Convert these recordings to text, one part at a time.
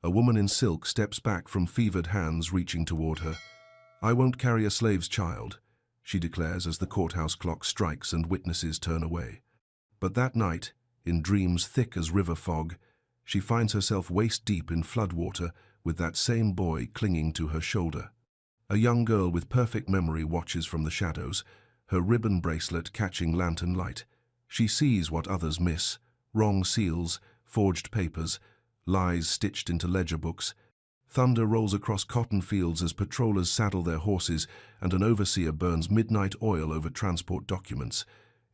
A woman in silk steps back from fevered hands reaching toward her. "I won't carry a slave's child," she declares as the courthouse clock strikes and witnesses turn away. But that night, in dreams thick as river fog, she finds herself waist-deep in floodwater with that same boy clinging to her shoulder. A young girl with perfect memory watches from the shadows, her ribbon bracelet catching lantern light. She sees what others miss: wrong seals, forged papers, lies stitched into ledger books. Thunder rolls across cotton fields as patrollers saddle their horses and an overseer burns midnight oil over transport documents.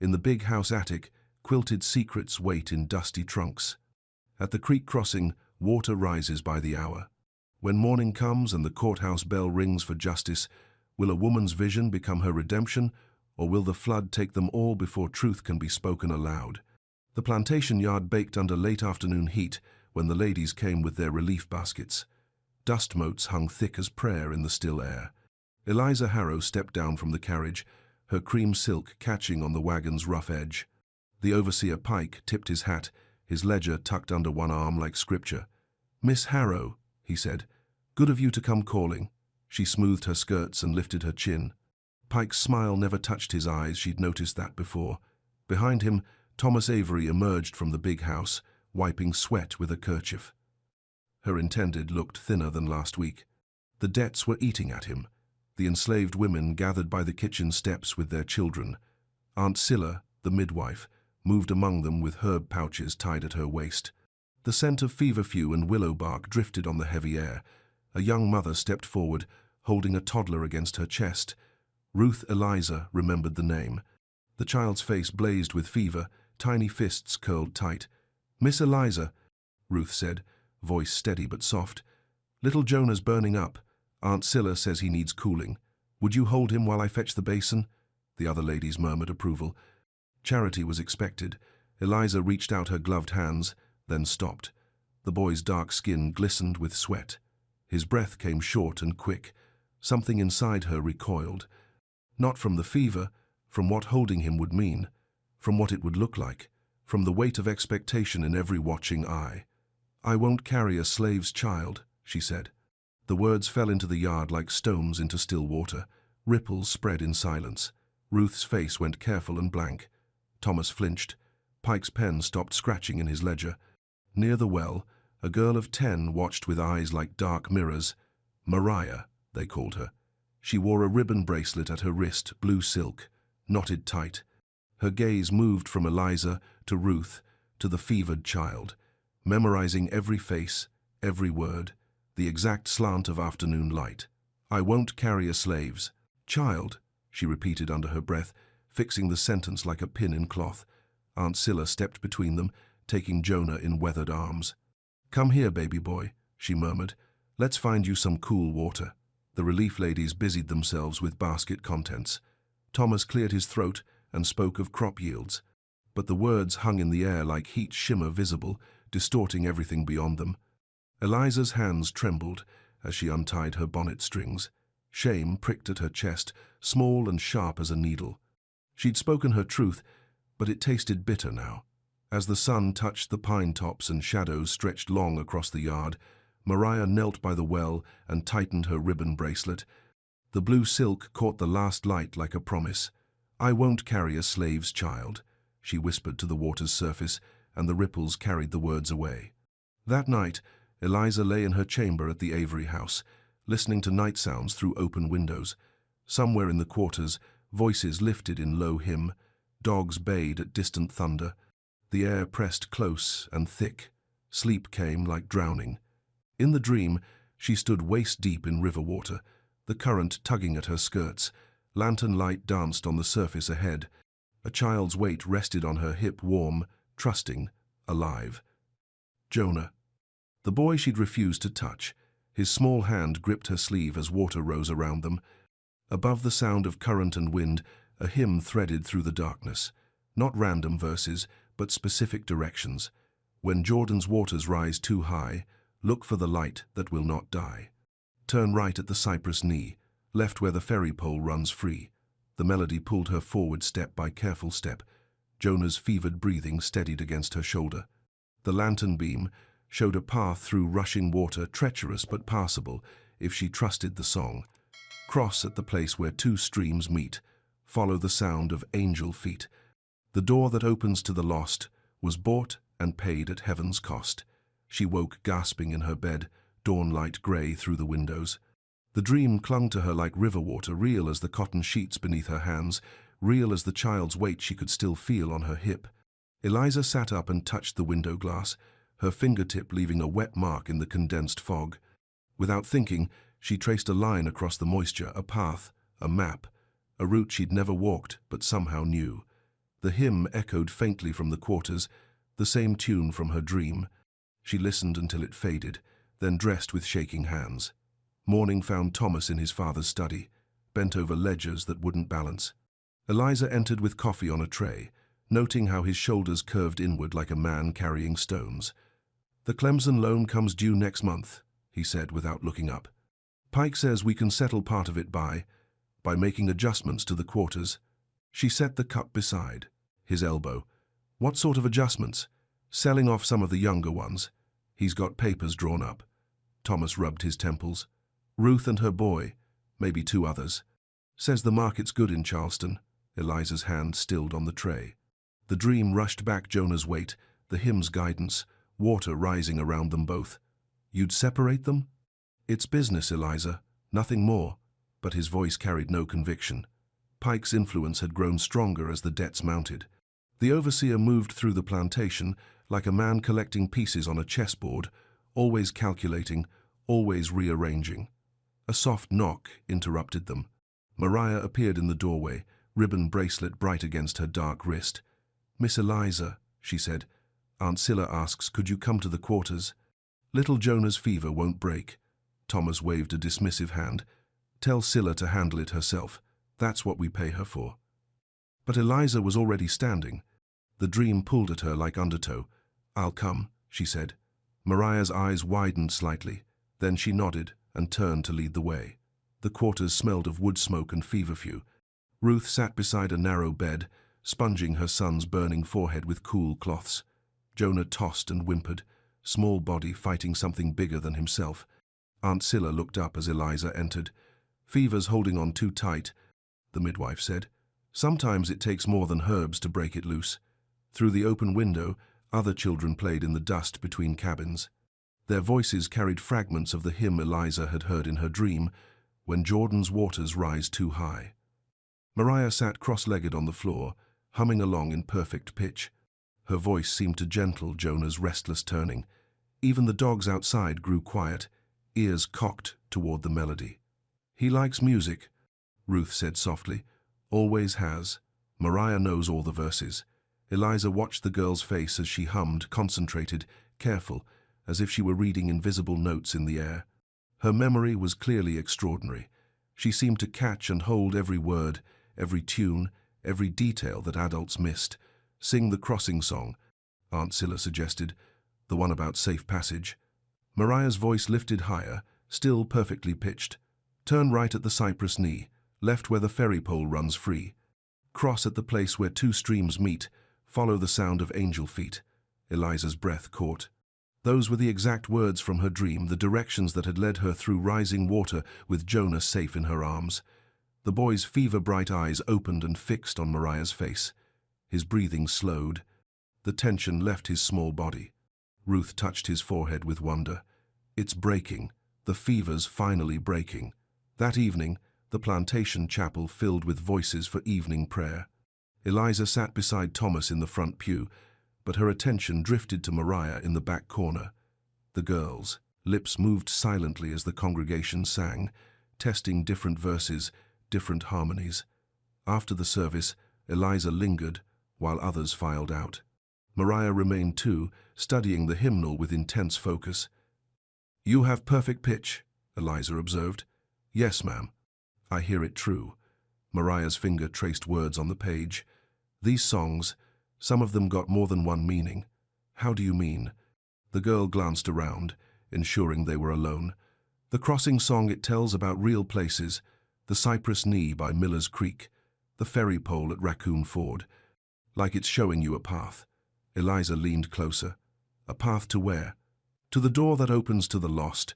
In the big house attic, quilted secrets wait in dusty trunks. At the creek crossing, water rises by the hour. When morning comes and the courthouse bell rings for justice, will a woman's vision become her redemption, or will the flood take them all before truth can be spoken aloud? The plantation yard baked under late afternoon heat when the ladies came with their relief baskets. Dust motes hung thick as prayer in the still air. Eliza Harrow stepped down from the carriage, her cream silk catching on the wagon's rough edge. The overseer Pike tipped his hat, his ledger tucked under one arm like scripture. "Miss Harrow," he said, "good of you to come calling." She smoothed her skirts and lifted her chin. Pike's smile never touched his eyes, she'd noticed that before. Behind him, Thomas Avery emerged from the big house, wiping sweat with a kerchief. Her intended looked thinner than last week. The debts were eating at him. The enslaved women gathered by the kitchen steps with their children. Aunt Scylla, the midwife, moved among them with herb pouches tied at her waist. The scent of feverfew and willow bark drifted on the heavy air. A young mother stepped forward, holding a toddler against her chest. Ruth Eliza remembered the name. The child's face blazed with fever, tiny fists curled tight. "Miss Eliza," Ruth said, voice steady but soft. "Little Jonah's burning up. Aunt Scylla says he needs cooling. Would you hold him while I fetch the basin?" The other ladies murmured approval. Charity was expected. Eliza reached out her gloved hands, then stopped. The boy's dark skin glistened with sweat. His breath came short and quick. Something inside her recoiled. Not from the fever, from what holding him would mean, from what it would look like, from the weight of expectation in every watching eye. "I won't carry a slave's child," she said. The words fell into the yard like stones into still water. Ripples spread in silence. Ruth's face went careful and blank. Thomas flinched. Pike's pen stopped scratching in his ledger. Near the well, a girl of 10 watched with eyes like dark mirrors. Mariah, they called her. She wore a ribbon bracelet at her wrist, blue silk, knotted tight. Her gaze moved from Eliza to Ruth to the fevered child, memorizing every face, every word, the exact slant of afternoon light. "I won't carry a slave's child," she repeated under her breath, fixing the sentence like a pin in cloth. Aunt Scylla stepped between them, taking Jonah in weathered arms. "Come here, baby boy," she murmured. "Let's find you some cool water." The relief ladies busied themselves with basket contents. Thomas cleared his throat and spoke of crop yields, but the words hung in the air like heat shimmer visible, distorting everything beyond them. Eliza's hands trembled as she untied her bonnet strings. Shame pricked at her chest, small and sharp as a needle. She'd spoken her truth, but it tasted bitter now. As the sun touched the pine tops and shadows stretched long across the yard, Mariah knelt by the well and tightened her ribbon bracelet. The blue silk caught the last light like a promise. "I won't carry a slave's child," she whispered to the water's surface, and the ripples carried the words away. That night, Eliza lay in her chamber at the Avery house, listening to night sounds through open windows. Somewhere in the quarters, voices lifted in low hymn, dogs bayed at distant thunder. The air pressed close and thick. Sleep came like drowning. In the dream, she stood waist-deep in river water, the current tugging at her skirts. Lantern light danced on the surface ahead. A child's weight rested on her hip, warm, trusting, alive. Jonah. The boy she'd refused to touch. His small hand gripped her sleeve as water rose around them. Above the sound of current and wind, a hymn threaded through the darkness. Not random verses, but specific directions. When Jordan's waters rise too high, look for the light that will not die. Turn right at the cypress knee, left where the ferry pole runs free. The melody pulled her forward step by careful step. Jonah's fevered breathing steadied against her shoulder. The lantern beam, showed a path through rushing water, treacherous but passable if she trusted the song. Cross at the place where two streams meet. Follow the sound of angel feet. The door that opens to the lost was bought and paid at heaven's cost. She woke gasping in her bed, dawnlight grey through the windows. The dream clung to her like river water, real as the cotton sheets beneath her hands, real as the child's weight she could still feel on her hip. Eliza sat up and touched the window glass, her fingertip leaving a wet mark in the condensed fog. Without thinking, she traced a line across the moisture, a path, a map, a route she'd never walked but somehow knew. The hymn echoed faintly from the quarters, the same tune from her dream. She listened until it faded, then dressed with shaking hands. Morning found Thomas in his father's study, bent over ledgers that wouldn't balance. Eliza entered with coffee on a tray, noting how his shoulders curved inward like a man carrying stones. "The Clemson loan comes due next month," he said without looking up. "Pike says we can settle part of it by making adjustments to the quarters." She set the cup beside his elbow. "What sort of adjustments?" "Selling off some of the younger ones. He's got papers drawn up." Thomas rubbed his temples. "Ruth and her boy, maybe two others. Says the market's good in Charleston." Eliza's hand stilled on the tray. The dream rushed back Jonah's weight, the hymn's guidance, water rising around them both. "You'd separate them?" "It's business, Eliza, nothing more." But his voice carried no conviction. Pike's influence had grown stronger as the debts mounted. The overseer moved through the plantation like a man collecting pieces on a chessboard, always calculating, always rearranging. A soft knock interrupted them. Mariah appeared in the doorway, ribbon bracelet bright against her dark wrist. "Miss Eliza," she said, "Aunt Scylla asks, could you come to the quarters? Little Jonah's fever won't break." Thomas waved a dismissive hand. "Tell Scylla to handle it herself. That's what we pay her for." But Eliza was already standing. The dream pulled at her like undertow. "I'll come," she said. Mariah's eyes widened slightly. Then she nodded and turned to lead the way. The quarters smelled of wood smoke and feverfew. Ruth sat beside a narrow bed, sponging her son's burning forehead with cool cloths. Jonah tossed and whimpered, small body fighting something bigger than himself. Aunt Scylla looked up as Eliza entered. "Fever's holding on too tight," the midwife said. "Sometimes it takes more than herbs to break it loose." Through the open window, other children played in the dust between cabins. Their voices carried fragments of the hymn Eliza had heard in her dream, "When Jordan's waters rise too high." Mariah sat cross-legged on the floor, humming along in perfect pitch. Her voice seemed to gentle Jonah's restless turning. Even the dogs outside grew quiet, ears cocked toward the melody. "He likes music," Ruth said softly. "Always has. Mariah knows all the verses." Eliza watched the girl's face as she hummed, concentrated, careful, as if she were reading invisible notes in the air. Her memory was clearly extraordinary. She seemed to catch and hold every word, every tune, every detail that adults missed. "Sing the crossing song," Aunt Scylla suggested, "the one about safe passage." Mariah's voice lifted higher, still perfectly pitched. "Turn right at the cypress knee, left where the ferry pole runs free. Cross at the place where two streams meet, follow the sound of angel feet." Eliza's breath caught. Those were the exact words from her dream, the directions that had led her through rising water with Jonah safe in her arms. The boy's fever-bright eyes opened and fixed on Mariah's face. His breathing slowed. The tension left his small body. Ruth touched his forehead with wonder. "It's breaking. The fever's finally breaking." That evening, the plantation chapel filled with voices for evening prayer. Eliza sat beside Thomas in the front pew, but her attention drifted to Mariah in the back corner. The girls' lips moved silently as the congregation sang, testing different verses, different harmonies. After the service, Eliza lingered, while others filed out. Mariah remained too, studying the hymnal with intense focus. "You have perfect pitch," Eliza observed. "Yes, ma'am. I hear it true." Mariah's finger traced words on the page. "These songs, some of them got more than one meaning." "How do you mean?" The girl glanced around, ensuring they were alone. "The crossing song, it tells about real places, the Cypress Knee by Miller's Creek, the ferry pole at Raccoon Ford. Like it's showing you a path." Eliza leaned closer. "A path to where?" "To the door that opens to the lost,"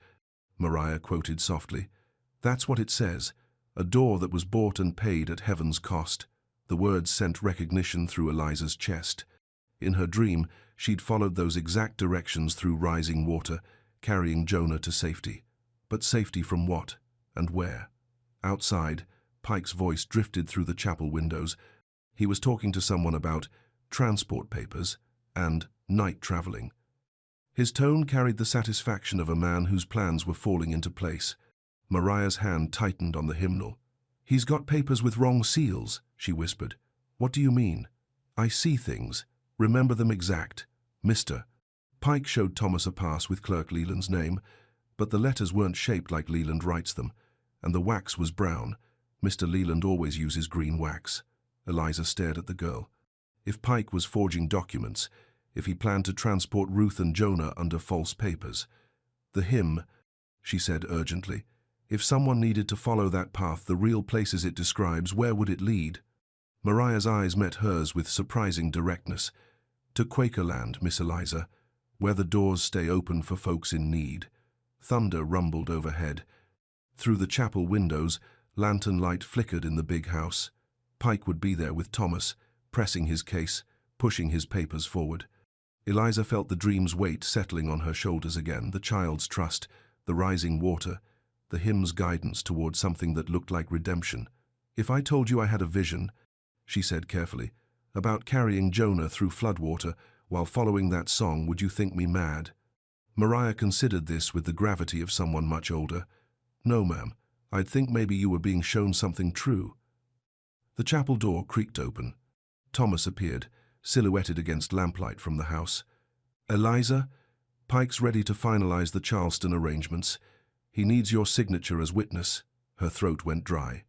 Mariah quoted softly. "That's what it says, a door that was bought and paid at heaven's cost." The words sent recognition through Eliza's chest. In her dream, she'd followed those exact directions through rising water, carrying Jonah to safety. But safety from what? And where? Outside, Pike's voice drifted through the chapel windows. He was talking to someone about transport papers and night traveling. His tone carried the satisfaction of a man whose plans were falling into place. Mariah's hand tightened on the hymnal. "He's got papers with wrong seals," she whispered. "What do you mean?" "I see things. Remember them exact. Mr." Pike showed Thomas a pass with Clerk Leland's name, but the letters weren't shaped like Leland writes them, and the wax was brown. Mr. Leland always uses green wax. Eliza stared at the girl. If Pike was forging documents, if he planned to transport Ruth and Jonah under false papers. "The hymn," she said urgently. "If someone needed to follow that path, the real places it describes, where would it lead?" Mariah's eyes met hers with surprising directness. "To Quakerland, Miss Eliza, where the doors stay open for folks in need." Thunder rumbled overhead. Through the chapel windows, lantern light flickered in the big house. Pike would be there with Thomas, pressing his case, pushing his papers forward. Eliza felt the dream's weight settling on her shoulders again, the child's trust, the rising water, the hymn's guidance toward something that looked like redemption. "If I told you I had a vision," she said carefully, "about carrying Jonah through floodwater while following that song, would you think me mad?" Mariah considered this with the gravity of someone much older. "No, ma'am. I'd think maybe you were being shown something true." The chapel door creaked open. Thomas appeared, silhouetted against lamplight from the house. "Eliza, Pike's ready to finalize the Charleston arrangements. He needs your signature as witness." Her throat went dry.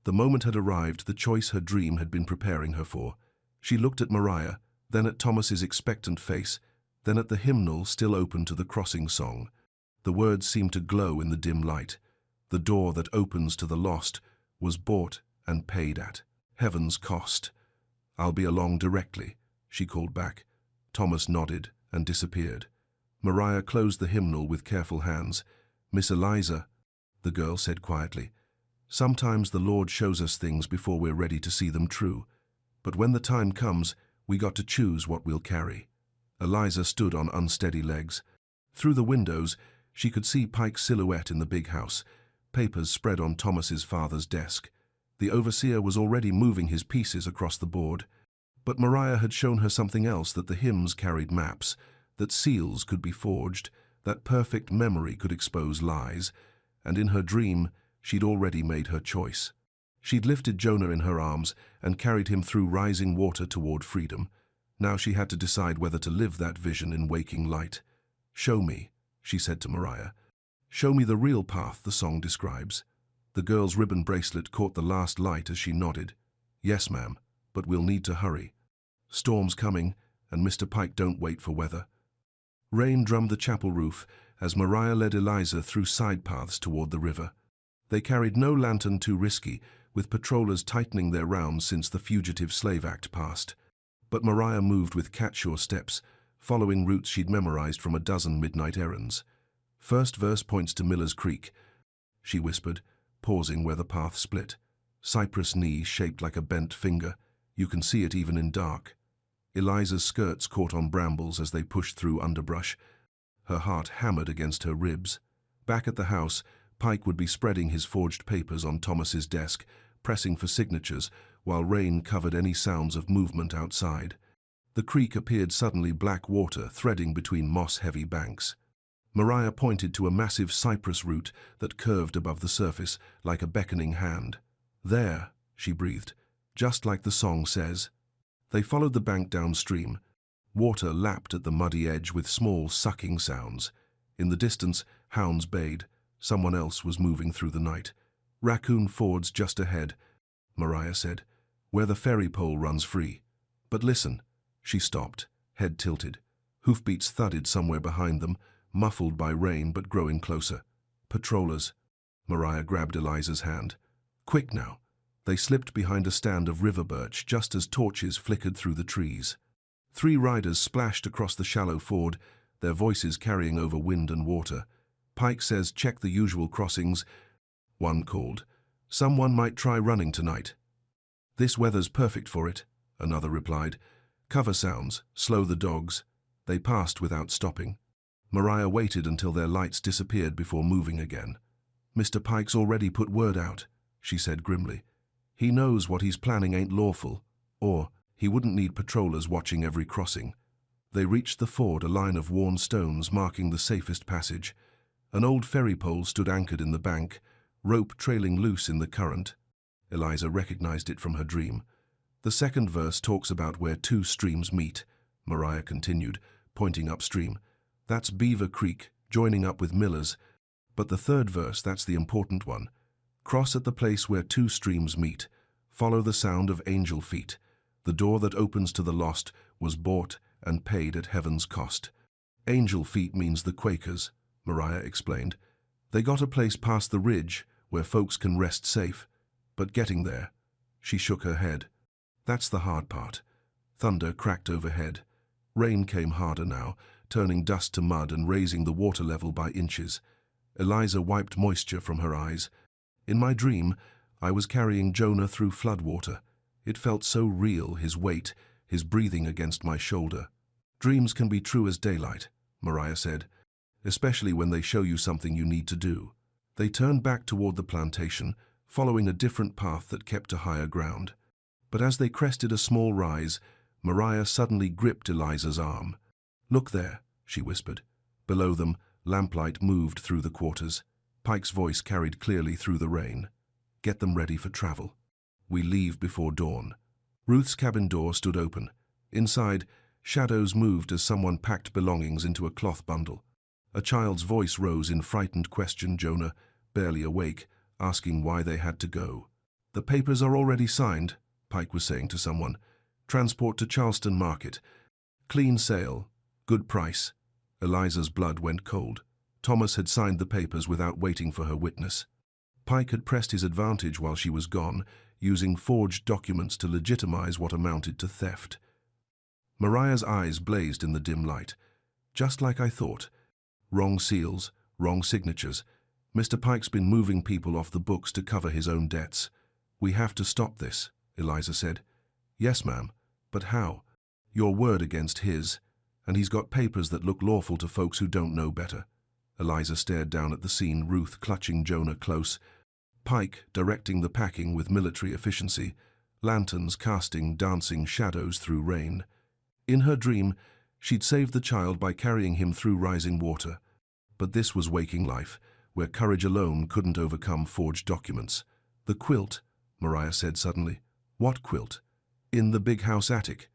The moment had arrived, the choice her dream had been preparing her for. She looked at Mariah, then at Thomas's expectant face, then at the hymnal still open to the crossing song. The words seemed to glow in the dim light. "The door that opens to the lost was bought and paid at heaven's cost." "I'll be along directly," she called back. Thomas nodded and disappeared. Mariah closed the hymnal with careful hands. "Miss Eliza," the girl said quietly, "sometimes the Lord shows us things before we're ready to see them true. But when the time comes, we got to choose what we'll carry." Eliza stood on unsteady legs. Through the windows, she could see Pike's silhouette in the big house, papers spread on Thomas's father's desk. The overseer was already moving his pieces across the board. But Mariah had shown her something else, that the hymns carried maps, that seals could be forged, that perfect memory could expose lies, and in her dream, she'd already made her choice. She'd lifted Jonah in her arms and carried him through rising water toward freedom. Now she had to decide whether to live that vision in waking light. "Show me," she said to Mariah. "Show me the real path the song describes." The girl's ribbon bracelet caught the last light as she nodded. "Yes, ma'am, but we'll need to hurry. Storm's coming, and Mr. Pike don't wait for weather." Rain drummed the chapel roof as Mariah led Eliza through side paths toward the river. They carried no lantern too risky, with patrollers tightening their rounds since the Fugitive Slave Act passed. But Mariah moved with cat-sure steps, following routes she'd memorized from a dozen midnight errands. "First verse points to Miller's Creek," she whispered, pausing where the path split. "Cypress knee shaped like a bent finger. You can see it even in dark." Eliza's skirts caught on brambles as they pushed through underbrush. Her heart hammered against her ribs. Back at the house, Pike would be spreading his forged papers on Thomas's desk, pressing for signatures, while rain covered any sounds of movement outside. The creek appeared suddenly black water threading between moss-heavy banks. Mariah pointed to a massive cypress root that curved above the surface like a beckoning hand. "There," she breathed, "just like the song says." They followed the bank downstream. Water lapped at the muddy edge with small sucking sounds. In the distance, hounds bayed. Someone else was moving through the night. "Raccoon Ford's just ahead," Mariah said, "where the ferry pole runs free. But listen." She stopped, head tilted. Hoofbeats thudded somewhere behind them, muffled by rain but growing closer. "Patrollers." Mariah grabbed Eliza's hand. "Quick now." They slipped behind a stand of river birch just as torches flickered through the trees. 3 riders splashed across the shallow ford, their voices carrying over wind and water. Pike says, "Check the usual crossings." One called, "Someone might try running tonight." "This weather's perfect for it," another replied. "Cover sounds, slow the dogs." They passed without stopping. Mariah waited until their lights disappeared before moving again. "Mr. Pike's already put word out," she said grimly. "He knows what he's planning ain't lawful, or he wouldn't need patrollers watching every crossing." They reached the ford, a line of worn stones marking the safest passage. An old ferry pole stood anchored in the bank, rope trailing loose in the current. Eliza recognized it from her dream. "The second verse talks about where two streams meet," Mariah continued, pointing upstream. "That's Beaver Creek, joining up with Miller's. But the third verse, that's the important one. Cross at the place where two streams meet. Follow the sound of angel feet. The door that opens to the lost was bought and paid at heaven's cost." "Angel feet means the Quakers," Mariah explained. "They got a place past the ridge where folks can rest safe. But getting there," she shook her head. "That's the hard part." Thunder cracked overhead. Rain came harder now, turning dust to mud and raising the water level by inches. Eliza wiped moisture from her eyes. "In my dream, I was carrying Jonah through floodwater. It felt so real, his weight, his breathing against my shoulder." "Dreams can be true as daylight," Mariah said, "especially when they show you something you need to do." They turned back toward the plantation, following a different path that kept to higher ground. But as they crested a small rise, Mariah suddenly gripped Eliza's arm. "Look there," she whispered. Below them, lamplight moved through the quarters. Pike's voice carried clearly through the rain. "Get them ready for travel. We leave before dawn." Ruth's cabin door stood open. Inside, shadows moved as someone packed belongings into a cloth bundle. A child's voice rose in frightened question, Jonah, barely awake, asking why they had to go. "The papers are already signed," Pike was saying to someone. "Transport to Charleston Market. Clean sale. Good price." Eliza's blood went cold. Thomas had signed the papers without waiting for her witness. Pike had pressed his advantage while she was gone, using forged documents to legitimize what amounted to theft. Mariah's eyes blazed in the dim light. "Just like I thought. Wrong seals, wrong signatures. Mr. Pike's been moving people off the books to cover his own debts." "We have to stop this," Eliza said. "Yes, ma'am. But how? Your word against his. And he's got papers that look lawful to folks who don't know better." Eliza stared down at the scene, Ruth clutching Jonah close. Pike directing the packing with military efficiency, lanterns casting dancing shadows through rain. In her dream, she'd saved the child by carrying him through rising water. But this was waking life, where courage alone couldn't overcome forged documents. "The quilt," Mariah said suddenly. "What quilt?" "In the big house attic.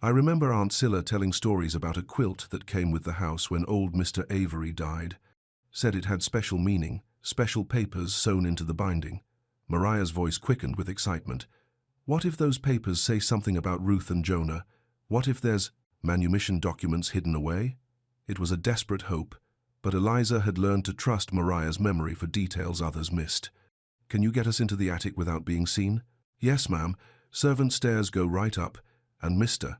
I remember Aunt Scylla telling stories about a quilt that came with the house when old Mr. Avery died. Said it had special meaning, special papers sewn into the binding." Mariah's voice quickened with excitement. "What if those papers say something about Ruth and Jonah? What if there's manumission documents hidden away?" It was a desperate hope, but Eliza had learned to trust Mariah's memory for details others missed. "Can you get us into the attic without being seen?" "Yes, ma'am. Servant stairs go right up, and Mr.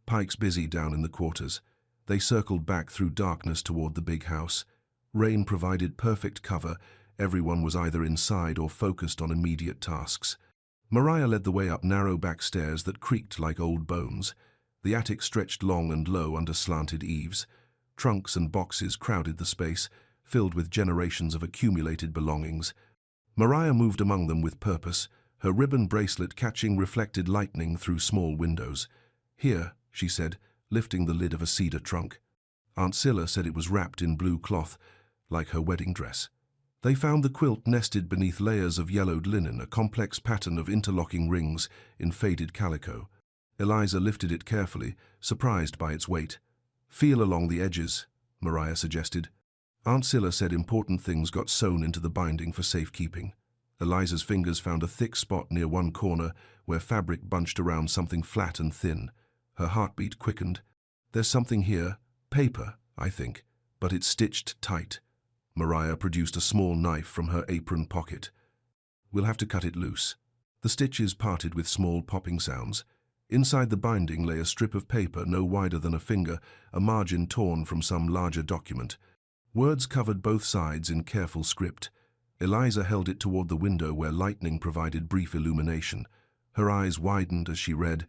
Pike's busy down in the quarters." They circled back through darkness toward the big house. Rain provided perfect cover. Everyone was either inside or focused on immediate tasks. Mariah led the way up narrow back stairs that creaked like old bones. The attic stretched long and low under slanted eaves. Trunks and boxes crowded the space, filled with generations of accumulated belongings. Mariah moved among them with purpose, her ribbon bracelet catching reflected lightning through small windows. "Here," she said, lifting the lid of a cedar trunk. Aunt Scylla said it was wrapped in blue cloth, like her wedding dress. They found the quilt nested beneath layers of yellowed linen, a complex pattern of interlocking rings in faded calico. Eliza lifted it carefully, surprised by its weight. "Feel along the edges," Mariah suggested. Aunt Scylla said important things got sewn into the binding for safekeeping. Eliza's fingers found a thick spot near one corner where fabric bunched around something flat and thin. Her heartbeat quickened. "There's something here. Paper, I think, but it's stitched tight." Mariah produced a small knife from her apron pocket. "We'll have to cut it loose." The stitches parted with small popping sounds. Inside the binding lay a strip of paper no wider than a finger, a margin torn from some larger document. Words covered both sides in careful script. Eliza held it toward the window where lightning provided brief illumination. Her eyes widened as she read,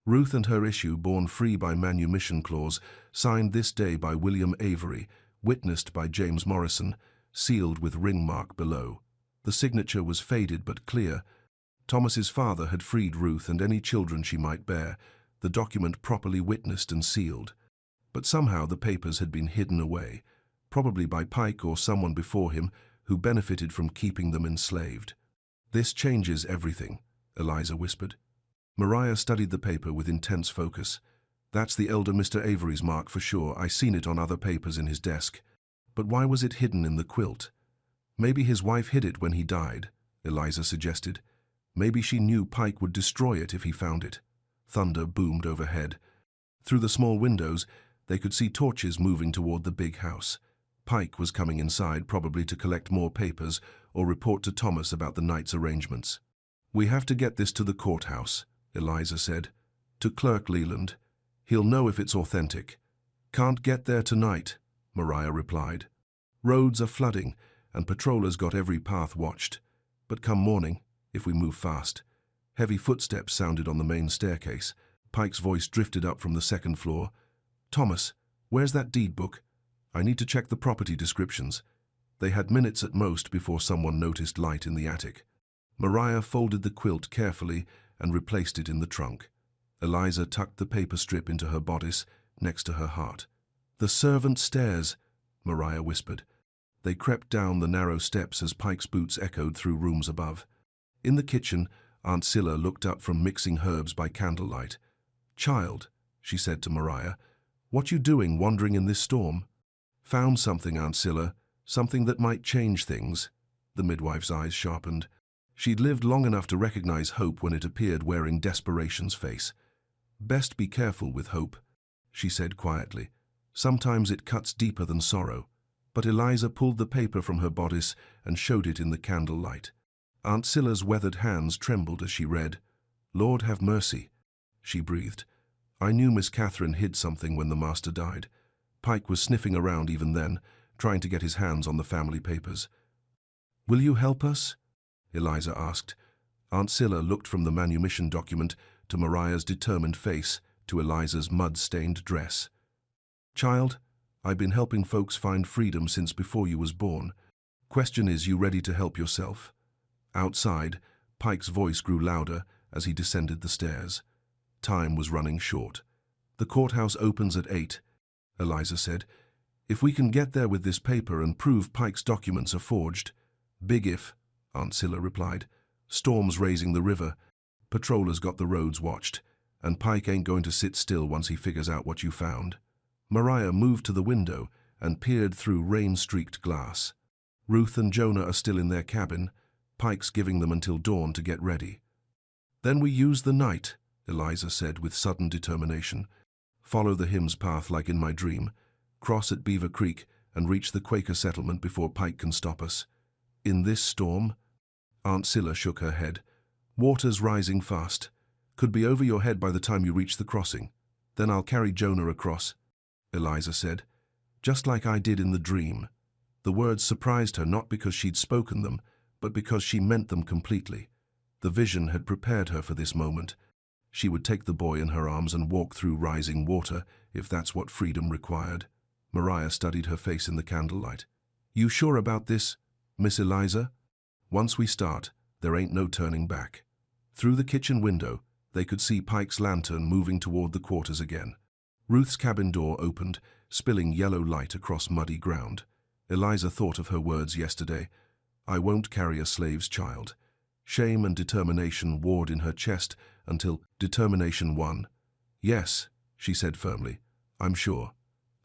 "Ruth and her issue born free by manumission clause, signed this day by William Avery, witnessed by James Morrison, sealed with ring mark below." The signature was faded but clear. Thomas's father had freed Ruth and any children she might bear, the document properly witnessed and sealed. But somehow the papers had been hidden away, probably by Pike or someone before him who benefited from keeping them enslaved. "This changes everything," Eliza whispered. Mariah studied the paper with intense focus. "That's the elder Mr. Avery's mark for sure. I seen it on other papers in his desk. But why was it hidden in the quilt?" "Maybe his wife hid it when he died," Eliza suggested. "Maybe she knew Pike would destroy it if he found it." Thunder boomed overhead. Through the small windows, they could see torches moving toward the big house. Pike was coming inside, probably to collect more papers or report to Thomas about the night's arrangements. "We have to get this to the courthouse," Eliza said. "To Clerk Leland. He'll know if it's authentic." "Can't get there tonight," Mariah replied. "Roads are flooding, and patrollers got every path watched. But come morning, if we move fast." Heavy footsteps sounded on the main staircase. Pike's voice drifted up from the second floor. "Thomas, where's that deed book? I need to check the property descriptions." They had minutes at most before someone noticed light in the attic. Mariah folded the quilt carefully and replaced it in the trunk. Eliza tucked the paper strip into her bodice, next to her heart. "The servant stairs," Mariah whispered. They crept down the narrow steps as Pike's boots echoed through rooms above. In the kitchen, Aunt Scylla looked up from mixing herbs by candlelight. "Child," she said to Mariah, "what you doing wandering in this storm?" "Found something, Aunt Scylla, something that might change things." The midwife's eyes sharpened. She'd lived long enough to recognize hope when it appeared wearing desperation's face. "Best be careful with hope," she said quietly. "Sometimes it cuts deeper than sorrow." But Eliza pulled the paper from her bodice and showed it in the candlelight. Aunt Scylla's weathered hands trembled as she read. "Lord have mercy," she breathed. "I knew Miss Catherine hid something when the master died." Pike was sniffing around even then, trying to get his hands on the family papers. "Will you help us?" Eliza asked. Aunt Scylla looked from the manumission document to Mariah's determined face to Eliza's mud-stained dress. "Child, I've been helping folks find freedom since before you was born. Question is, you ready to help yourself?" Outside, Pike's voice grew louder as he descended the stairs. Time was running short. "The courthouse opens at 8, Eliza said. "If we can get there with this paper and prove Pike's documents are forged." "Big if," Aunt Scylla replied. "Storm's raising the river. Patrollers got the roads watched, and Pike ain't going to sit still once he figures out what you found." Mariah moved to the window and peered through rain-streaked glass. "Ruth and Jonah are still in their cabin. Pike's giving them until dawn to get ready." "Then we use the night," Eliza said with sudden determination. "Follow the hymn's path like in my dream. Cross at Beaver Creek and reach the Quaker settlement before Pike can stop us." "In this storm?" Aunt Scylla shook her head. "Water's rising fast. Could be over your head by the time you reach the crossing. Then I'll carry Jonah across," Eliza said. "Just like I did in the dream." The words surprised her not because she'd spoken them, but because she meant them completely. The vision had prepared her for this moment. She would take the boy in her arms and walk through rising water, if that's what freedom required. Mariah studied her face in the candlelight. "You sure about this, Miss Eliza?" "Once we start, there ain't no turning back." Through the kitchen window, they could see Pike's lantern moving toward the quarters again. Ruth's cabin door opened, spilling yellow light across muddy ground. Eliza thought of her words yesterday. "I won't carry a slave's child." Shame and determination warred in her chest until determination won. "Yes," she said firmly, "I'm sure."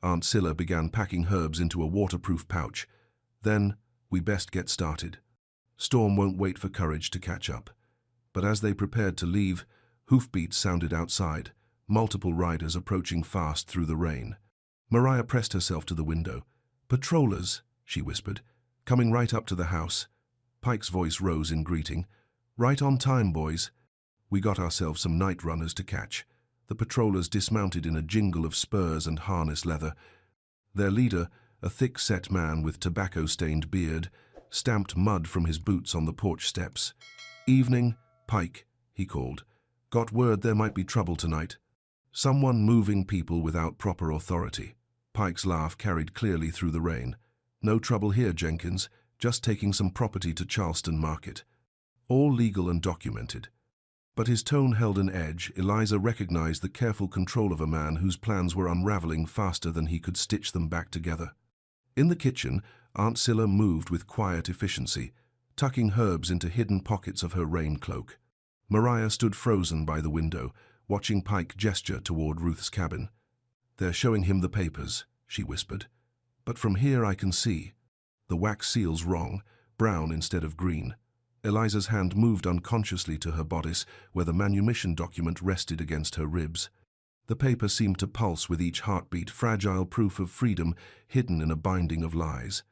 Aunt Scylla began packing herbs into a waterproof pouch. "Then, we best get started. Storm won't wait for courage to catch up." But as they prepared to leave, hoofbeats sounded outside, multiple riders approaching fast through the rain. Mariah pressed herself to the window. "Patrollers," she whispered, "coming right up to the house." Pike's voice rose in greeting. "Right on time, boys." We got ourselves some night runners to catch. The patrollers dismounted in a jingle of spurs and harness leather. Their leader, a thick-set man with tobacco-stained beard, stamped mud from his boots on the porch steps. "Evening, Pike," he called. "Got word there might be trouble tonight. Someone moving people without proper authority." Pike's laugh carried clearly through the rain. "No trouble here, Jenkins. Just taking some property to Charleston Market. All legal and documented." But his tone held an edge. Eliza recognized the careful control of a man whose plans were unraveling faster than he could stitch them back together. In the kitchen, Aunt Scylla moved with quiet efficiency, tucking herbs into hidden pockets of her rain cloak. Mariah stood frozen by the window, watching Pike gesture toward Ruth's cabin. "They're showing him the papers," she whispered. "But from here I can see. The wax seal's wrong, brown instead of green." Eliza's hand moved unconsciously to her bodice, where the manumission document rested against her ribs. The paper seemed to pulse with each heartbeat, fragile proof of freedom hidden in a binding of lies.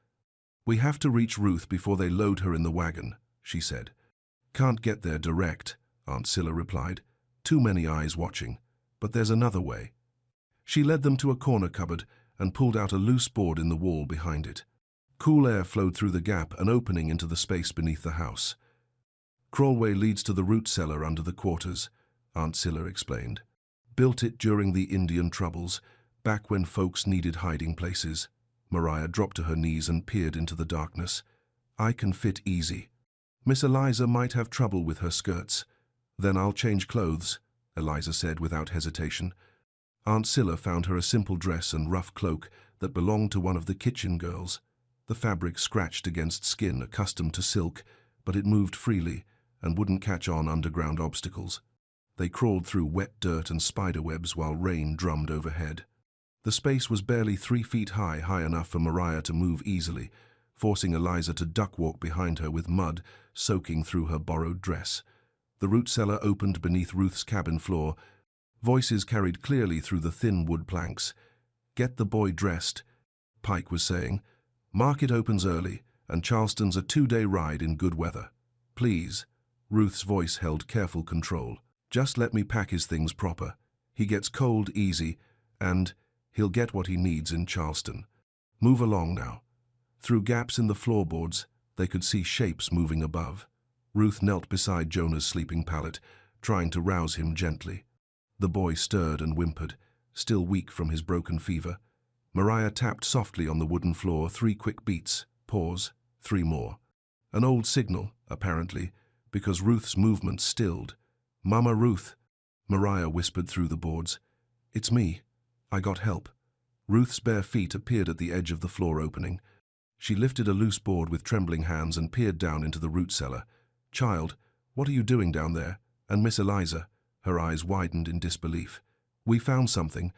"We have to reach Ruth before they load her in the wagon," she said. "Can't get there direct," Aunt Scylla replied. "Too many eyes watching. But there's another way." She led them to a corner cupboard and pulled out a loose board in the wall behind it. Cool air flowed through the gap, an opening into the space beneath the house. "Crawlway leads to the root cellar under the quarters," Aunt Scylla explained. "Built it during the Indian troubles, back when folks needed hiding places." Mariah dropped to her knees and peered into the darkness. "I can fit easy. Miss Eliza might have trouble with her skirts." "Then I'll change clothes," Eliza said without hesitation. Aunt Scylla found her a simple dress and rough cloak that belonged to one of the kitchen girls. The fabric scratched against skin accustomed to silk, but it moved freely and wouldn't catch on underground obstacles. They crawled through wet dirt and spiderwebs while rain drummed overhead. The space was barely 3 feet high, high enough for Mariah to move easily, forcing Eliza to duck-walk behind her with mud soaking through her borrowed dress. The root cellar opened beneath Ruth's cabin floor. Voices carried clearly through the thin wood planks. "Get the boy dressed," Pike was saying. "Market opens early, and Charleston's a 2-day ride in good weather. Please." Ruth's voice held careful control. "Just let me pack his things proper. He gets cold easy, and he'll get what he needs in Charleston. Move along now." Through gaps in the floorboards, they could see shapes moving above. Ruth knelt beside Jonah's sleeping pallet, trying to rouse him gently. The boy stirred and whimpered, still weak from his broken fever. Mariah tapped softly on the wooden floor, 3 quick beats, pause, 3 more. An old signal, apparently, because Ruth's movements stilled. "Mama Ruth," Mariah whispered through the boards. "It's me. I got help." Ruth's bare feet appeared at the edge of the floor opening. She lifted a loose board with trembling hands and peered down into the root cellar. "Child, what are you doing down there? And Miss Eliza?" Her eyes widened in disbelief. "We found something,"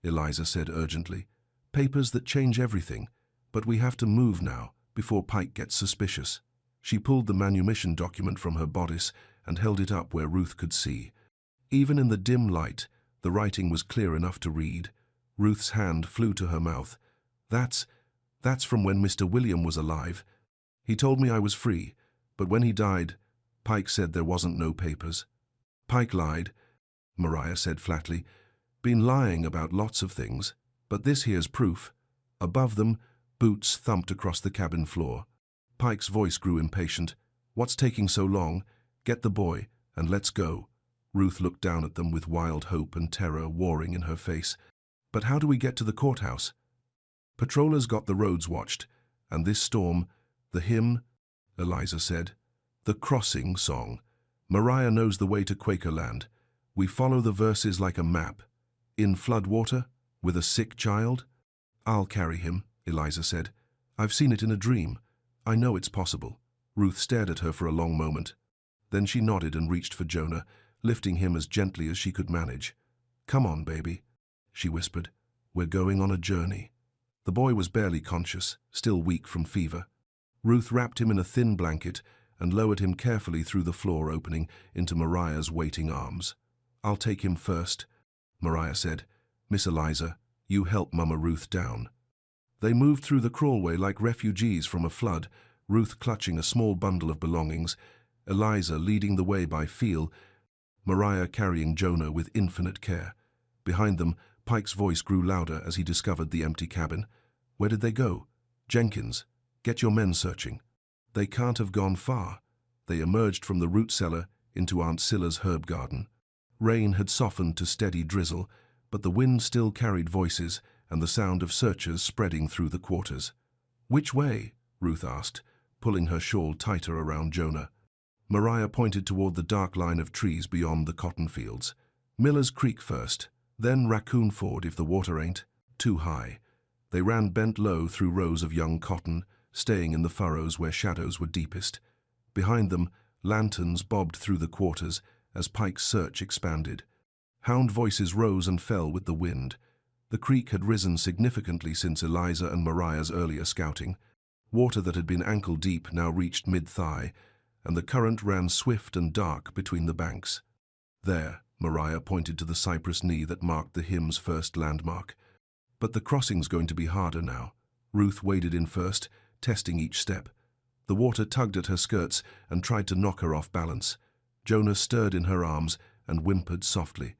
Eliza said urgently. "Papers that change everything. But we have to move now, before Pike gets suspicious." She pulled the manumission document from her bodice and held it up where Ruth could see. Even in the dim light, the writing was clear enough to read. Ruth's hand flew to her mouth. That's from when Mr. William was alive. He told me I was free, but when he died, Pike said there wasn't no papers." "Pike lied," Mariah said flatly. "Been lying about lots of things, but this here's proof." Above them, boots thumped across the cabin floor. Pike's voice grew impatient. "What's taking so long? Get the boy, and let's go." Ruth looked down at them with wild hope and terror warring in her face. "But how do we get to the courthouse?" "Patrollers got the roads watched, and this storm, the hymn," Eliza said. "The crossing song. Mariah knows the way to Quakerland. We follow the verses like a map. In flood water, with a sick child?" "I'll carry him," Eliza said. "I've seen it in a dream. I know it's possible." Ruth stared at her for a long moment. Then she nodded and reached for Jonah, lifting him as gently as she could manage. "Come on, baby," she whispered. "We're going on a journey." The boy was barely conscious, still weak from fever. Ruth wrapped him in a thin blanket and lowered him carefully through the floor opening into Mariah's waiting arms. "I'll take him first," Mariah said. "Miss Eliza, you help Mama Ruth down." They moved through the crawlway like refugees from a flood, Ruth clutching a small bundle of belongings, Eliza leading the way by feel. Mariah carrying Jonah with infinite care. Behind them, Pike's voice grew louder as he discovered the empty cabin. Where did they go? Jenkins, get your men searching. They can't have gone far. They emerged from the root cellar into Aunt Scylla's herb garden. Rain had softened to steady drizzle, but the wind still carried voices and the sound of searchers spreading through the quarters. Which way? Ruth asked, pulling her shawl tighter around Jonah. Mariah pointed toward the dark line of trees beyond the cotton fields. Miller's Creek first, then Raccoon Ford if the water ain't too high. They ran bent low through rows of young cotton, staying in the furrows where shadows were deepest. Behind them, lanterns bobbed through the quarters as Pike's search expanded. Hound voices rose and fell with the wind. The creek had risen significantly since Eliza and Mariah's earlier scouting. Water that had been ankle-deep now reached mid-thigh, and the current ran swift and dark between the banks. There, Mariah pointed to the cypress knee that marked the hymn's first landmark. But the crossing's going to be harder now. Ruth waded in first, testing each step. The water tugged at her skirts and tried to knock her off balance. Jonah stirred in her arms and whimpered softly.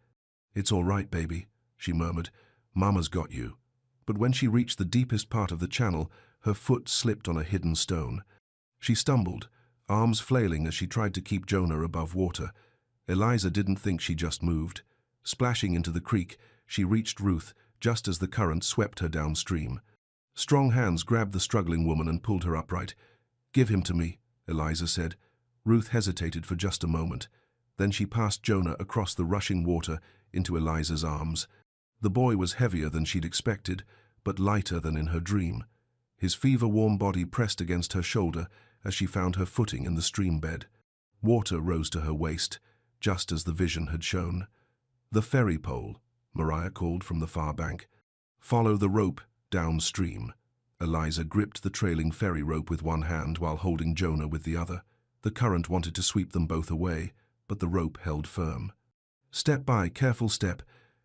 "It's all right, baby," she murmured. "Mama's got you." But when she reached the deepest part of the channel, her foot slipped on a hidden stone. She stumbled, arms flailing as she tried to keep Jonah above water. Eliza didn't think she just moved. Splashing into the creek, she reached Ruth just as the current swept her downstream. Strong hands grabbed the struggling woman and pulled her upright. "Give him to me," Eliza said. Ruth hesitated for just a moment. Then she passed Jonah across the rushing water into Eliza's arms. The boy was heavier than she'd expected, but lighter than in her dream. His fever-warm body pressed against her shoulder as she found her footing in the stream bed. Water rose to her waist, just as the vision had shown. "The ferry pole," Mariah called from the far bank. "Follow the rope downstream." Eliza gripped the trailing ferry rope with one hand while holding Jonah with the other. The current wanted to sweep them both away, but the rope held firm. Step by careful step,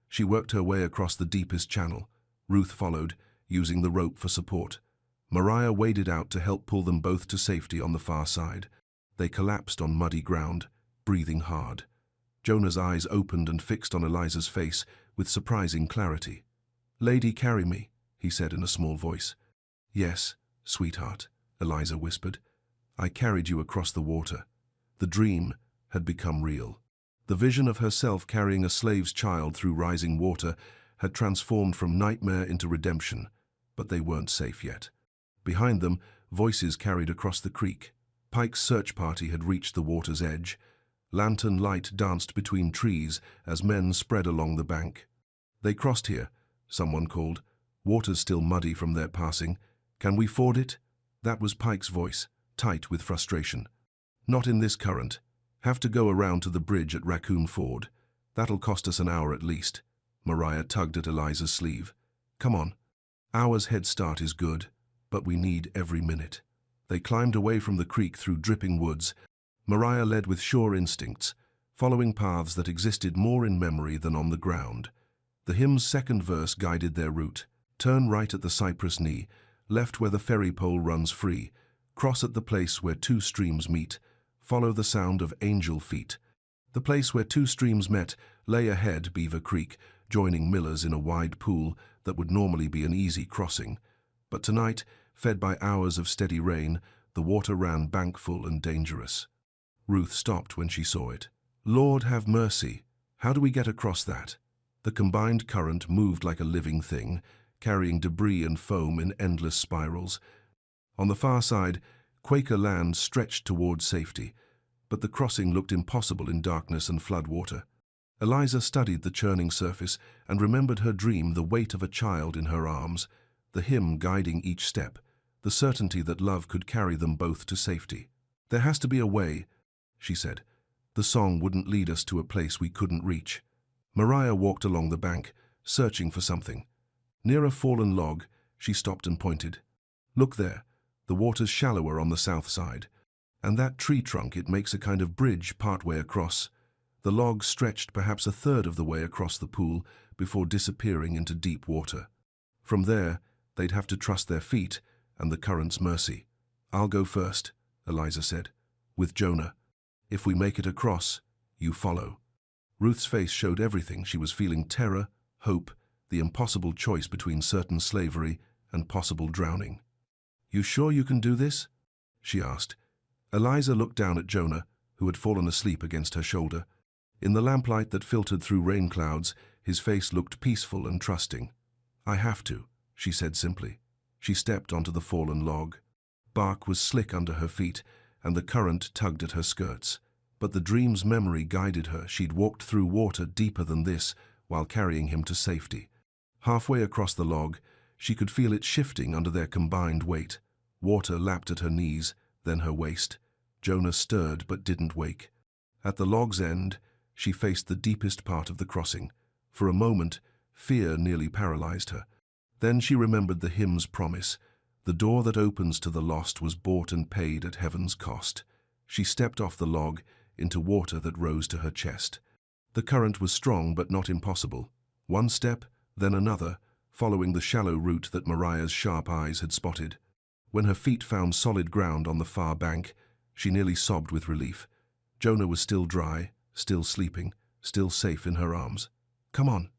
she worked her way across the deepest channel. Ruth followed, using the rope for support. Mariah waded out to help pull them both to safety on the far side. They collapsed on muddy ground, breathing hard. Jonah's eyes opened and fixed on Eliza's face with surprising clarity. "Lady, carry me," he said in a small voice. "Yes, sweetheart," Eliza whispered. "I carried you across the water." The dream had become real. The vision of herself carrying a slave's child through rising water had transformed from nightmare into redemption, but they weren't safe yet. Behind them, voices carried across the creek. Pike's search party had reached the water's edge. Lantern light danced between trees as men spread along the bank. "They crossed here," someone called. "Water's still muddy from their passing. Can we ford it?" That was Pike's voice, tight with frustration. "Not in this current. Have to go around to the bridge at Raccoon Ford. That'll cost us an hour at least." Mariah tugged at Eliza's sleeve. "Come on. Hour's head start is good, but we need every minute." They climbed away from the creek through dripping woods. Mariah led with sure instincts, following paths that existed more in memory than on the ground. The hymn's second verse guided their route. Turn right at the cypress knee, left where the ferry pole runs free, cross at the place where two streams meet, follow the sound of angel feet. The place where two streams met lay ahead Beaver Creek, joining Miller's in a wide pool that would normally be an easy crossing. But tonight, fed by hours of steady rain, the water ran bankful and dangerous. Ruth stopped when she saw it. "Lord have mercy, how do we get across that?" The combined current moved like a living thing, carrying debris and foam in endless spirals. On the far side, Quaker land stretched toward safety, but the crossing looked impossible in darkness and floodwater. Eliza studied the churning surface and remembered her dream, the weight of a child in her arms, the hymn guiding each step, the certainty that love could carry them both to safety. "There has to be a way," she said. "The song wouldn't lead us to a place we couldn't reach." Mariah walked along the bank, searching for something. Near a fallen log, she stopped and pointed. "Look there, the water's shallower on the south side. And that tree trunk, it makes a kind of bridge partway across." The log stretched perhaps a third of the way across the pool before disappearing into deep water. From there, they'd have to trust their feet and the current's mercy. "I'll go first," Eliza said, "with Jonah. If we make it across, you follow." Ruth's face showed everything. She was feeling terror, hope, the impossible choice between certain slavery and possible drowning. "You sure you can do this?" she asked. Eliza looked down at Jonah, who had fallen asleep against her shoulder. In the lamplight that filtered through rain clouds, his face looked peaceful and trusting. "I have to," she said simply. She stepped onto the fallen log. Bark was slick under her feet, and the current tugged at her skirts. But the dream's memory guided her. She'd walked through water deeper than this while carrying him to safety. Halfway across the log, she could feel it shifting under their combined weight. Water lapped at her knees, then her waist. Jonah stirred but didn't wake. At the log's end, she faced the deepest part of the crossing. For a moment, fear nearly paralyzed her. Then she remembered the hymn's promise. The door that opens to the lost was bought and paid at heaven's cost. She stepped off the log into water that rose to her chest. The current was strong but not impossible. One step, then another, following the shallow route that Mariah's sharp eyes had spotted. When her feet found solid ground on the far bank, she nearly sobbed with relief. Jonah was still dry, still sleeping, still safe in her arms. "Come on,"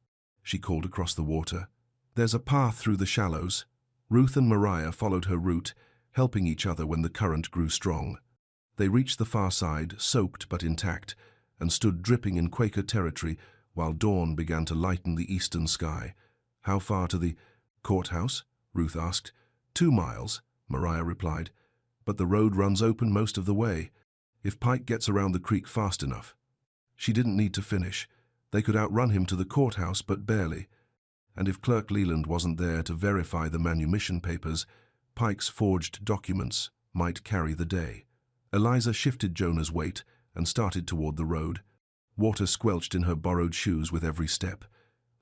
she called across the water. "There's a path through the shallows." Ruth and Mariah followed her route, helping each other when the current grew strong. They reached the far side, soaked but intact, and stood dripping in Quaker territory while dawn began to lighten the eastern sky. "How far to the courthouse?" Ruth asked. 2 miles, Mariah replied, "but the road runs open most of the way. If Pike gets around the creek fast enough." She didn't need to finish. They could outrun him to the courthouse, but barely. And if Clerk Leland wasn't there to verify the manumission papers, Pike's forged documents might carry the day. Eliza shifted Jonah's weight and started toward the road. Water squelched in her borrowed shoes with every step.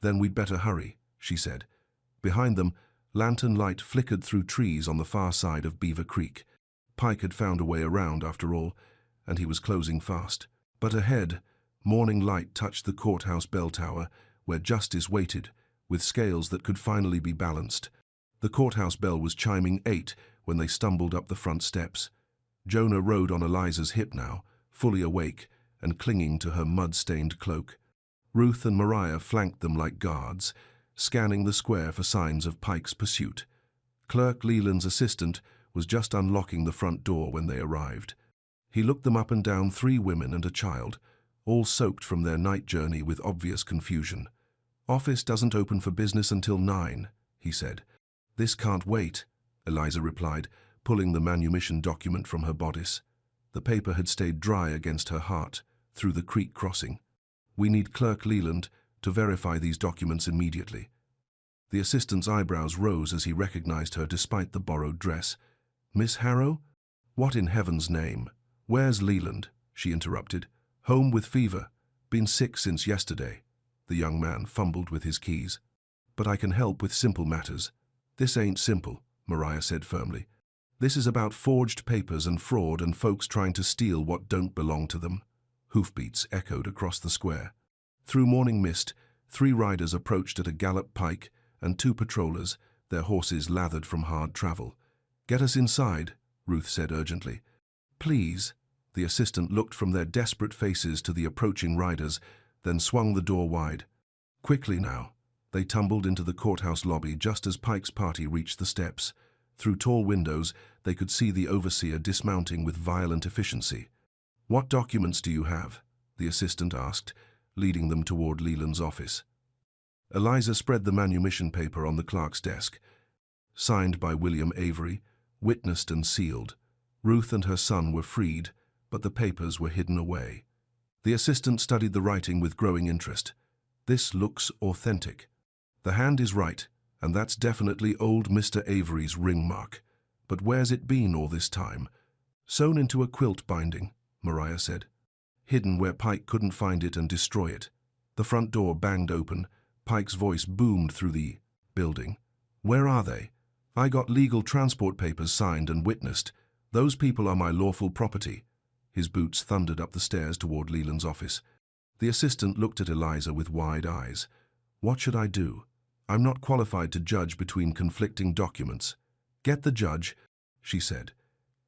"Then we'd better hurry," she said. Behind them, lantern light flickered through trees on the far side of Beaver Creek. Pike had found a way around, after all, and he was closing fast. But ahead, morning light touched the courthouse bell tower, where justice waited, with scales that could finally be balanced. The courthouse bell was chiming 8 when they stumbled up the front steps. Jonah rode on Eliza's hip now, fully awake and clinging to her mud-stained cloak. Ruth and Mariah flanked them like guards, scanning the square for signs of Pike's pursuit. Clerk Leland's assistant was just unlocking the front door when they arrived. He looked them up and down, 3 women and a child, all soaked from their night journey with obvious confusion. "Office doesn't open for business until 9, he said. "This can't wait," Eliza replied, pulling the manumission document from her bodice. The paper had stayed dry against her heart through the creek crossing. "We need Clerk Leland to verify these documents immediately." The assistant's eyebrows rose as he recognized her despite the borrowed dress. "Miss Harrow? What in heaven's name?" "Where's Leland?" she interrupted. "Home with fever. Been sick since yesterday." The young man fumbled with his keys. "But I can help with simple matters." "This ain't simple," Mariah said firmly. "This is about forged papers and fraud and folks trying to steal what don't belong to them." Hoofbeats echoed across the square. Through morning mist, 3 riders approached at a gallop, Pike and 2 patrollers, their horses lathered from hard travel. "Get us inside," Ruth said urgently. "Please." The assistant looked from their desperate faces to the approaching riders, then swung the door wide. "Quickly now." They tumbled into the courthouse lobby just as Pike's party reached the steps. Through tall windows, they could see the overseer dismounting with violent efficiency. "What documents do you have?" the assistant asked, leading them toward Leland's office. Eliza spread the manumission paper on the clerk's desk. Signed by William Avery, witnessed and sealed. Ruth and her son were freed, but the papers were hidden away. The assistant studied the writing with growing interest. "This looks authentic. The hand is right, and that's definitely old Mr. Avery's ring mark. But where's it been all this time?" "Sewn into a quilt binding," Mariah said. "Hidden where Pike couldn't find it and destroy it." The front door banged open. Pike's voice boomed through the building. "Where are they? I got legal transport papers signed and witnessed. Those people are my lawful property." His boots thundered up the stairs toward Leland's office. The assistant looked at Eliza with wide eyes. "What should I do? I'm not qualified to judge between conflicting documents." "Get the judge," she said.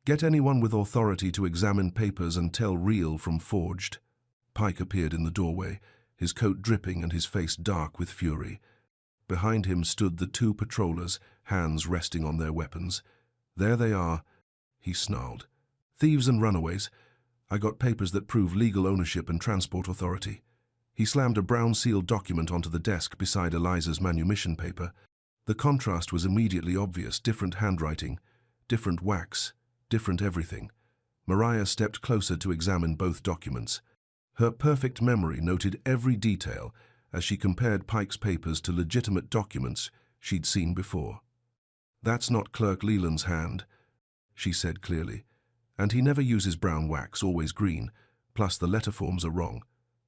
"Get anyone with authority to examine papers and tell real from forged." Pike appeared in the doorway, his coat dripping and his face dark with fury. Behind him stood the two patrollers, hands resting on their weapons. "There they are," he snarled. "Thieves and runaways. I got papers that prove legal ownership and transport authority." He slammed a brown-sealed document onto the desk beside Eliza's manumission paper. The contrast was immediately obvious: different handwriting, different wax, different everything. Mariah stepped closer to examine both documents. Her perfect memory noted every detail as she compared Pike's papers to legitimate documents she'd seen before. "That's not Clerk Leland's hand," she said clearly. "And he never uses brown wax, always green, plus the letter forms are wrong.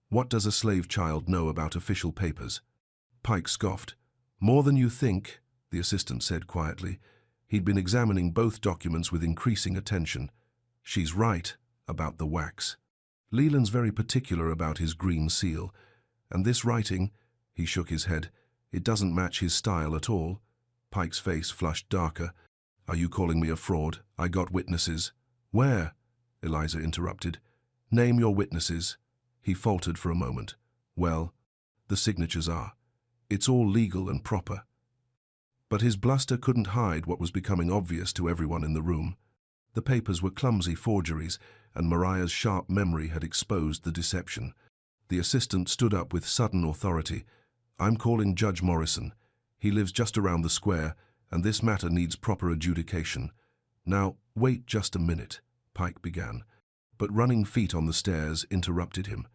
What does a slave child know about official papers?" Pike scoffed. "More than you think," the assistant said quietly. He'd been examining both documents with increasing attention. "She's right about the wax. Leland's very particular about his green seal. And this writing," he shook his head, "it doesn't match his style at all." Pike's face flushed darker. "Are you calling me a fraud? I got witnesses." "Where?" Eliza interrupted. "Name your witnesses." He faltered for a moment. "Well, the signatures are. It's all legal and proper." But his bluster couldn't hide what was becoming obvious to everyone in the room. The papers were clumsy forgeries, and Mariah's sharp memory had exposed the deception. The assistant stood up with sudden authority. "I'm calling Judge Morrison. He lives just around the square, and this matter needs proper adjudication." "Now, wait just a minute," Pike began, but running feet on the stairs interrupted him.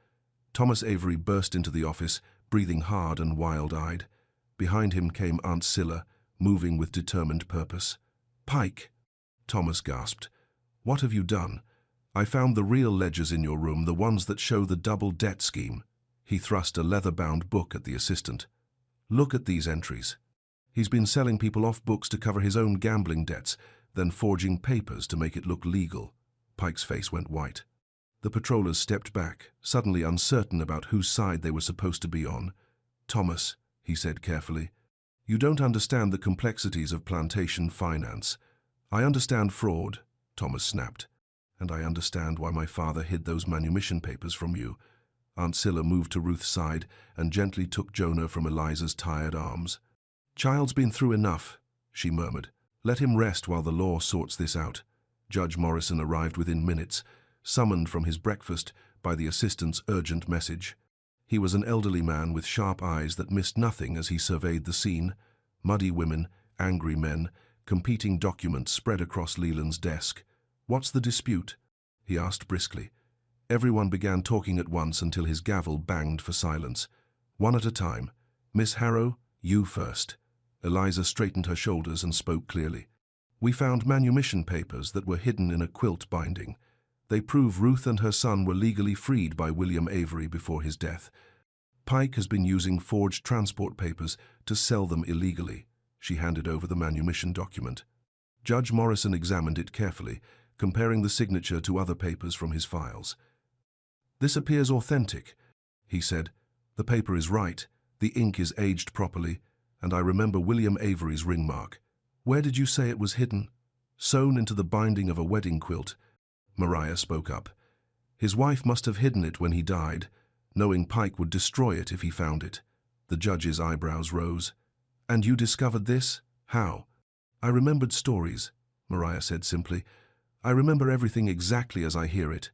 Thomas Avery burst into the office, breathing hard and wild-eyed. Behind him came Aunt Scylla, moving with determined purpose. "Pike," Thomas gasped, "what have you done? I found the real ledgers in your room, the ones that show the double debt scheme." He thrust a leather-bound book at the assistant. "Look at these entries. He's been selling people off books to cover his own gambling debts, then forging papers to make it look legal." Pike's face went white. The patrollers stepped back, suddenly uncertain about whose side they were supposed to be on. "Thomas," he said carefully, "you don't understand the complexities of plantation finance." "I understand fraud," Thomas snapped, "and I understand why my father hid those manumission papers from you." Aunt Scylla moved to Ruth's side and gently took Jonah from Eliza's tired arms. "Child's been through enough," she murmured. "Let him rest while the law sorts this out." Judge Morrison arrived within minutes, summoned from his breakfast by the assistant's urgent message. He was an elderly man with sharp eyes that missed nothing as he surveyed the scene. Muddy women, angry men, competing documents spread across Leland's desk. "What's the dispute?" he asked briskly. Everyone began talking at once until his gavel banged for silence. One at a time. "Miss Harrow, you first." Eliza straightened her shoulders and spoke clearly. "We found manumission papers that were hidden in a quilt binding. They prove Ruth and her son were legally freed by William Avery before his death. Pike has been using forged transport papers to sell them illegally." She handed over the manumission document. Judge Morrison examined it carefully, comparing the signature to other papers from his files. "This appears authentic," he said. "The paper is right, the ink is aged properly, and I remember William Avery's ring mark. Where did you say it was hidden?" "Sewn into the binding of a wedding quilt," Mariah spoke up. "His wife must have hidden it when he died, knowing Pike would destroy it if he found it." The judge's eyebrows rose. "And you discovered this? How?" "I remembered stories," Mariah said simply. "I remember everything exactly as I hear it.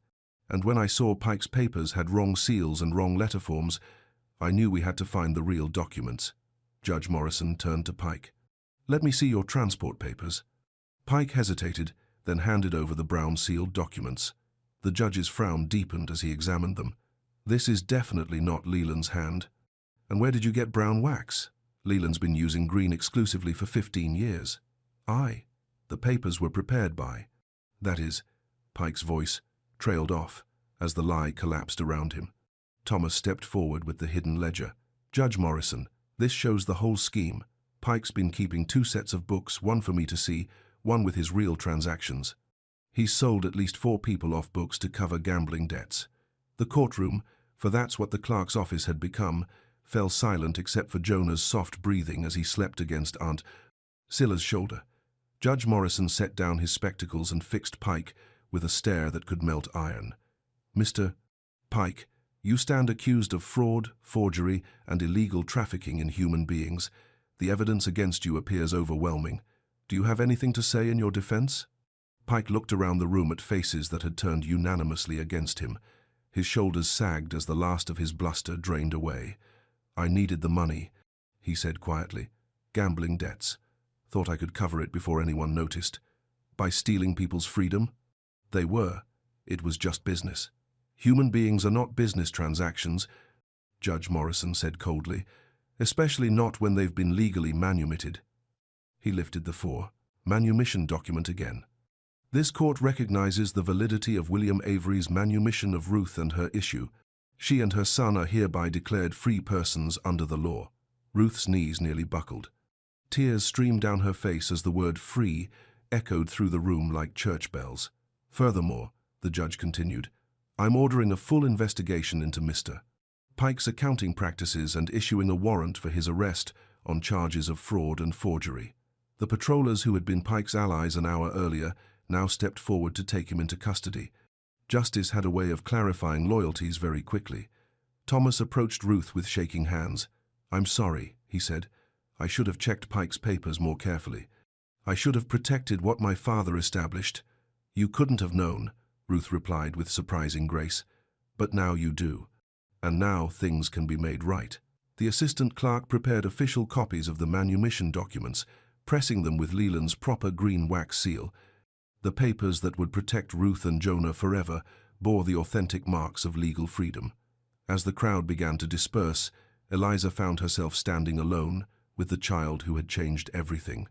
And when I saw Pike's papers had wrong seals and wrong letter forms, I knew we had to find the real documents." Judge Morrison turned to Pike. "Let me see your transport papers." Pike hesitated, then handed over the brown-sealed documents. The judge's frown deepened as he examined them. "This is definitely not Leland's hand." "And where did you get brown wax?" "Leland's been using green exclusively for 15 years. The papers were prepared by." "That is," Pike's voice trailed off as the lie collapsed around him. Thomas stepped forward with the hidden ledger. "Judge Morrison, this shows the whole scheme. Pike's been keeping 2 sets of books, one for me to see, one with his real transactions. He's sold at least 4 people off books to cover gambling debts." The courtroom, for that's what the clerk's office had become, fell silent except for Jonah's soft breathing as he slept against Aunt Scylla's shoulder. Judge Morrison set down his spectacles and fixed Pike with a stare that could melt iron. "Mr. Pike," You stand accused of fraud, forgery, and illegal trafficking in human beings. The evidence against you appears overwhelming. Do you have anything to say in your defense?" Pike looked around the room at faces that had turned unanimously against him. His shoulders sagged as the last of his bluster drained away. "I needed the money," he said quietly. "Gambling debts. Thought I could cover it before anyone noticed. By stealing people's freedom? They were. It was just business. Human beings are not business transactions," Judge Morrison said coldly, "especially not when they've been legally manumitted." He lifted the manumission document again. "This court recognizes the validity of William Avery's manumission of Ruth and her issue. She and her son are hereby declared free persons under the law." Ruth's knees nearly buckled. Tears streamed down her face as the word free echoed through the room like church bells. "Furthermore," the judge continued, "I'm ordering a full investigation into Mr. Pike's accounting practices and issuing a warrant for his arrest on charges of fraud and forgery." The patrollers who had been Pike's allies an hour earlier now stepped forward to take him into custody. Justice had a way of clarifying loyalties very quickly. Thomas approached Ruth with shaking hands. "I'm sorry," he said. "I should have checked Pike's papers more carefully. I should have protected what my father established." "You couldn't have known," Ruth replied with surprising grace. "But now you do. And now things can be made right." The assistant clerk prepared official copies of the manumission documents, pressing them with Leland's proper green wax seal. The papers that would protect Ruth and Jonah forever bore the authentic marks of legal freedom. As the crowd began to disperse, Eliza found herself standing alone with the child who had changed everything.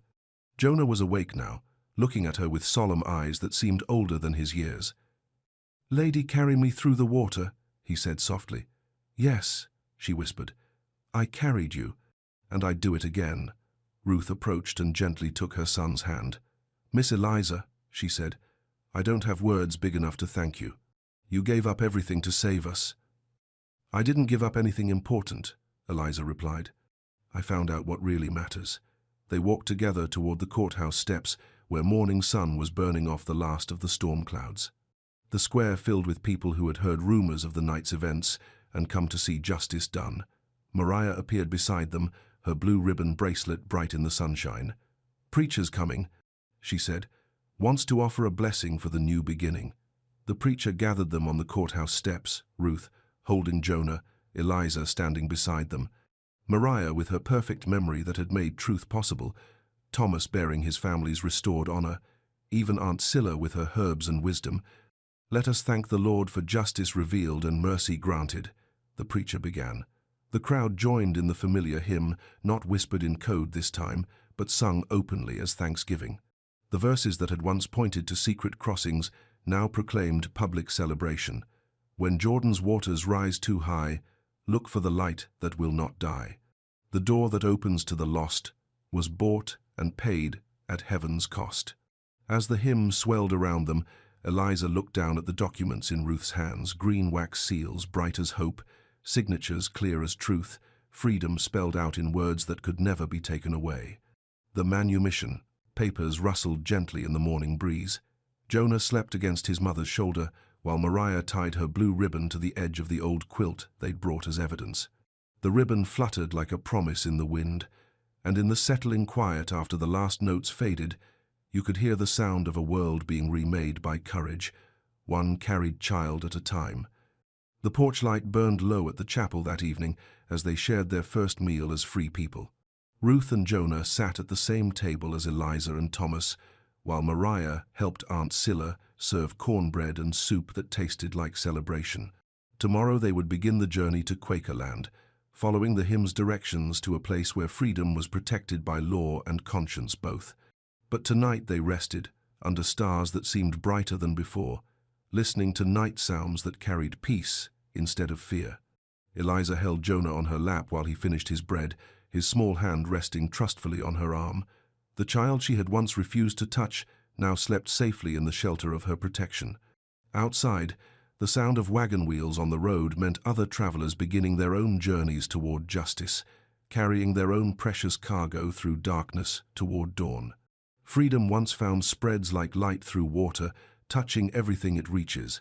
Jonah was awake now, looking at her with solemn eyes that seemed older than his years. "Lady, carry me through the water," he said softly. "Yes," she whispered. "I carried you, and I'd do it again." Ruth approached and gently took her son's hand. "Miss Eliza," she said, "I don't have words big enough to thank you. You gave up everything to save us." "I didn't give up anything important," Eliza replied. "I found out what really matters." They walked together toward the courthouse steps, where morning sun was burning off the last of the storm clouds. The square filled with people who had heard rumors of the night's events and come to see justice done. Mariah appeared beside them, her blue ribbon bracelet bright in the sunshine. "Preacher's coming," she said, "wants to offer a blessing for the new beginning." The preacher gathered them on the courthouse steps, Ruth holding Jonah, Eliza standing beside them. Mariah with her perfect memory that had made truth possible, Thomas bearing his family's restored honor, even Aunt Scylla with her herbs and wisdom. "Let us thank the Lord for justice revealed and mercy granted," the preacher began. The crowd joined in the familiar hymn, not whispered in code this time, but sung openly as thanksgiving. The verses that had once pointed to secret crossings now proclaimed public celebration. "When Jordan's waters rise too high, look for the light that will not die. The door that opens to the lost was bought and paid at heaven's cost." As the hymn swelled around them, Eliza looked down at the documents in Ruth's hands, green wax seals bright as hope, signatures clear as truth, freedom spelled out in words that could never be taken away. The manumission, papers rustled gently in the morning breeze. Jonah slept against his mother's shoulder, while Mariah tied her blue ribbon to the edge of the old quilt they'd brought as evidence. The ribbon fluttered like a promise in the wind, and in the settling quiet after the last notes faded, you could hear the sound of a world being remade by courage, one carried child at a time. The porch light burned low at the chapel that evening as they shared their first meal as free people. Ruth and Jonah sat at the same table as Eliza and Thomas, while Mariah helped Aunt Scylla serve cornbread and soup that tasted like celebration. Tomorrow they would begin the journey to Quakerland, following the hymn's directions to a place where freedom was protected by law and conscience both. But tonight they rested, under stars that seemed brighter than before, listening to night sounds that carried peace instead of fear. Eliza held Jonah on her lap while he finished his bread, his small hand resting trustfully on her arm. The child she had once refused to touch now slept safely in the shelter of her protection. Outside, the sound of wagon wheels on the road meant other travelers beginning their own journeys toward justice, carrying their own precious cargo through darkness toward dawn. Freedom once found spreads like light through water, touching everything it reaches.